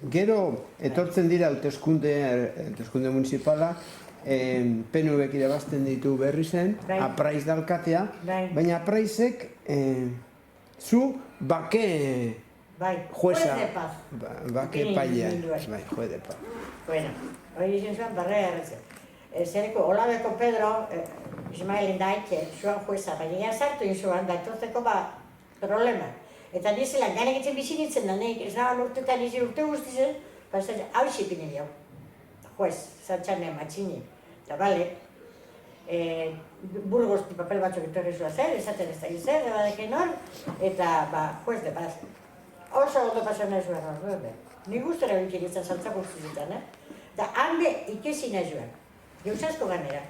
Gero, etortzen dira hauteskunde municipala, PNV-ek irabazten ditu berri zen, Apraiz dalkatea, baina Apraizek zu bake jueza, bake paia, juez de paz. Bueno, hori izan zuen barrea erretzen. Zereko, Olabeko Pedro, Ismael Indaitxe, zuen jueza, baina sartu izuan, da etortzeko problema. Eta nizela, gane gitzen bizi nintzen da, nek ez nagoen urtetan izi urte guztizen, hau xipinen jau, juez, zantxane, matxini. Eta bale, Burgosti papel batzuk etorri zua zer, esaten ez da izan, ebadekin hor, eta juez de paz. Oso ondo pasan nahi zuen hor, nik guztora bintzen izan zantzak guztizetan, eta hanbe ikesi nahi zuen, jauzazko ganera.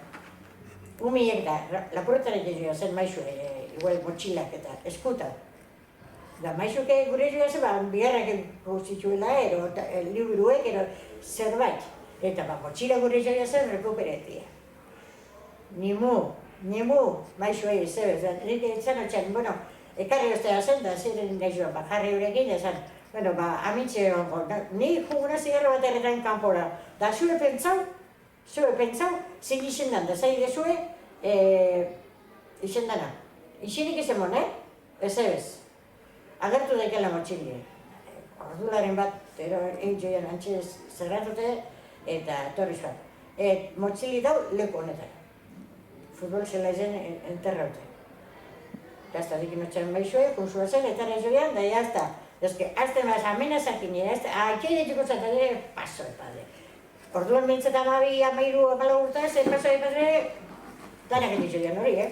Umiek da, lapurretaren joa zen maizu, igual motxilak eta eskutan. Da maizuke gure joa zen, bigarrak guztitzuela ero, liburuek ero zerbait. Eta motxila gure joa zen, rekuperetia. Nimu, maizuei zebez, nik etzan otxan, bueno, ekarri ostea zen da, ziren nahi joan, jarri horrekin, esan, bueno, amintxe hongo, ni juguna zigarro bat erretan kanpora. Da, zure pentsau, zin izendan, da zaire zue, izendana. Izenik izan ez ebez. Agertu daikela motxili. Ordularen bat, egin joan antxez zerratute, eta torri zuan. Motxili dau leku honetan. Futbol zela zen enterraute. Gazta dikin otxaren maizue, kunsua zen, eta joan, da jazta. Ezke, azten baz, amenazakin nire, akire txiko zatade, paso epadre. Orduan mintzetan amairu amala urta, paso epadre, danak egin joan hori,